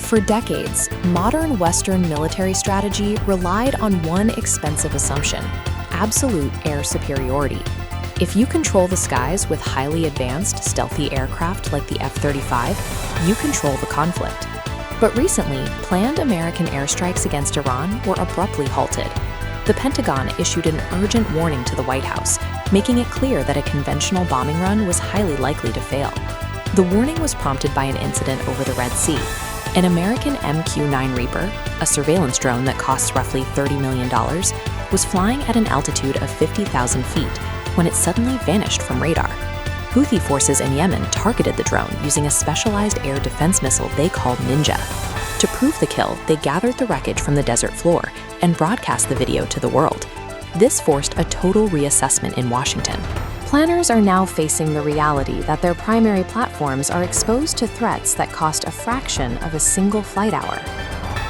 For decades, modern Western military strategy relied on one expensive assumption: absolute air superiority. If you control the skies with highly advanced, stealthy aircraft like the F-35, you control the conflict. But recently, planned American airstrikes against Iran were abruptly halted. The Pentagon issued an urgent warning to the White House, making it clear that a conventional bombing run was highly likely to fail. The warning was prompted by an incident over the Red Sea. An American MQ-9 Reaper, a surveillance drone that costs roughly $30 million, was flying at an altitude of 50,000 feet when it suddenly vanished from radar. Houthi forces in Yemen targeted the drone using a specialized air defense missile they called Ninja. To prove the kill, they gathered the wreckage from the desert floor and broadcast the video to the world. This forced a total reassessment in Washington. Planners are now facing the reality that their primary platforms are exposed to threats that cost a fraction of a single flight hour.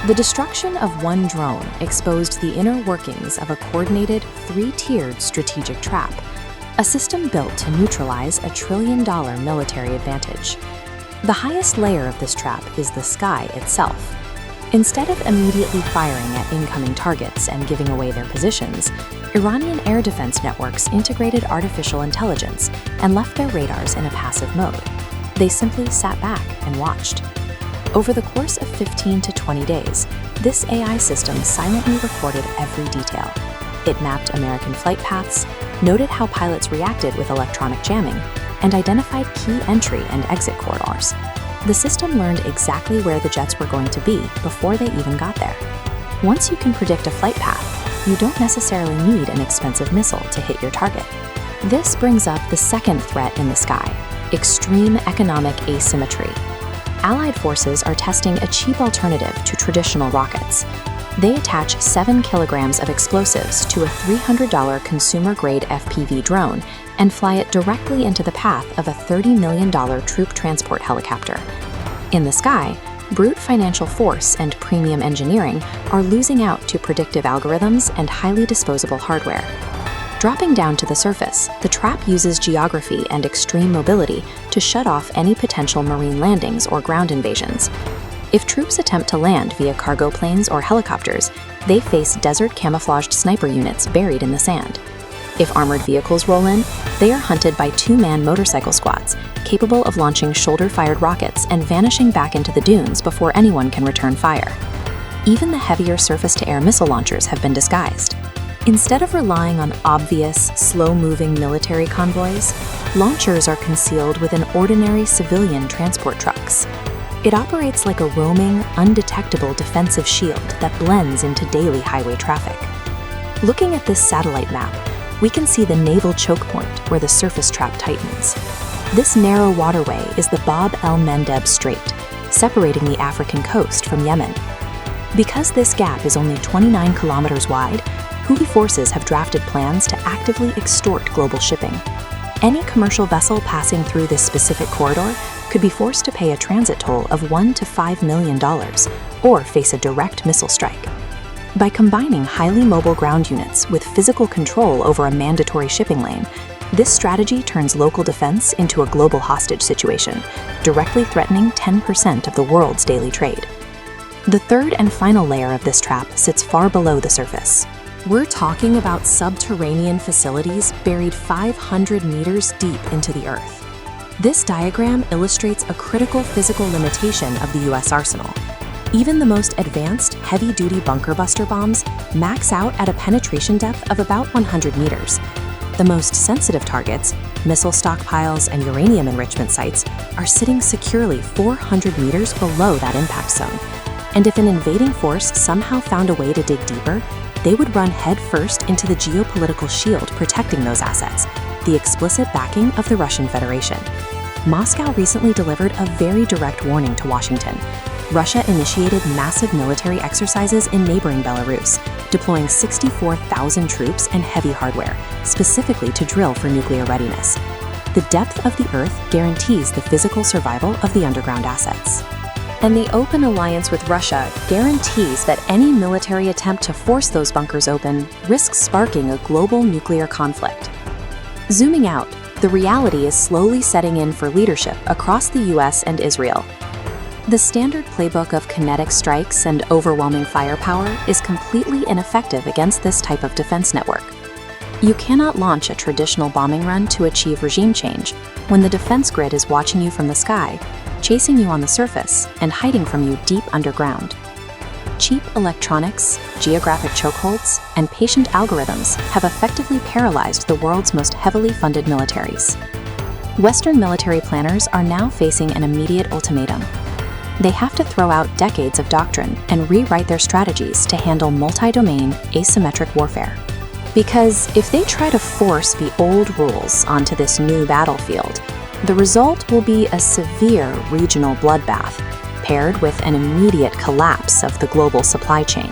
The destruction of one drone exposed the inner workings of a coordinated, three-tiered strategic trap, a system built to neutralize a trillion-dollar military advantage. The highest layer of this trap is the sky itself. Instead of immediately firing at incoming targets and giving away their positions, Iranian air defense networks integrated artificial intelligence and left their radars in a passive mode. They simply sat back and watched. Over the course of 15 to 20 days, this AI system silently recorded every detail. It mapped American flight paths, noted how pilots reacted with electronic jamming, and identified key entry and exit corridors. The system learned exactly where the jets were going to be before they even got there. Once you can predict a flight path, you don't necessarily need an expensive missile to hit your target. This brings up the second threat in the sky: extreme economic asymmetry. Allied forces are testing a cheap alternative to traditional rockets. They attach 7 kilograms of explosives to a $300 consumer-grade FPV drone and fly it directly into the path of a $30 million troop transport helicopter. In the sky, brute financial force and premium engineering are losing out to predictive algorithms and highly disposable hardware. Dropping down to the surface, the trap uses geography and extreme mobility to shut off any potential marine landings or ground invasions. If troops attempt to land via cargo planes or helicopters, they face desert camouflaged sniper units buried in the sand. If armored vehicles roll in, they are hunted by two-man motorcycle squads, capable of launching shoulder-fired rockets and vanishing back into the dunes before anyone can return fire. Even the heavier surface-to-air missile launchers have been disguised. Instead of relying on obvious, slow-moving military convoys, launchers are concealed within ordinary civilian transport trucks. It operates like a roaming, undetectable defensive shield that blends into daily highway traffic. Looking at this satellite map, we can see the naval choke point where the surface trap tightens. This narrow waterway is the Bab el-Mandeb Strait, separating the African coast from Yemen. Because this gap is only 29 kilometers wide, Houthi forces have drafted plans to actively extort global shipping. Any commercial vessel passing through this specific corridor could be forced to pay a transit toll of $1 to $5 million or face a direct missile strike. By combining highly mobile ground units with physical control over a mandatory shipping lane, this strategy turns local defense into a global hostage situation, directly threatening 10% of the world's daily trade. The third and final layer of this trap sits far below the surface. We're talking about subterranean facilities buried 500 meters deep into the earth. This diagram illustrates a critical physical limitation of the US arsenal. Even the most advanced, heavy-duty bunker buster bombs max out at a penetration depth of about 100 meters. The most sensitive targets, missile stockpiles and uranium enrichment sites, are sitting securely 400 meters below that impact zone. And if an invading force somehow found a way to dig deeper, they would run headfirst into the geopolitical shield protecting those assets, the explicit backing of the Russian Federation. Moscow recently delivered a very direct warning to Washington. Russia initiated massive military exercises in neighboring Belarus, deploying 64,000 troops and heavy hardware, specifically to drill for nuclear readiness. The depth of the Earth guarantees the physical survival of the underground assets. And the open alliance with Russia guarantees that any military attempt to force those bunkers open risks sparking a global nuclear conflict. Zooming out, the reality is slowly setting in for leadership across the US and Israel. The standard playbook of kinetic strikes and overwhelming firepower is completely ineffective against this type of defense network. You cannot launch a traditional bombing run to achieve regime change when the defense grid is watching you from the sky, chasing you on the surface, and hiding from you deep underground. Cheap electronics, geographic chokeholds, and patient algorithms have effectively paralyzed the world's most heavily funded militaries. Western military planners are now facing an immediate ultimatum. They have to throw out decades of doctrine and rewrite their strategies to handle multi-domain, asymmetric warfare. Because if they try to force the old rules onto this new battlefield, the result will be a severe regional bloodbath, paired with an immediate collapse of the global supply chain.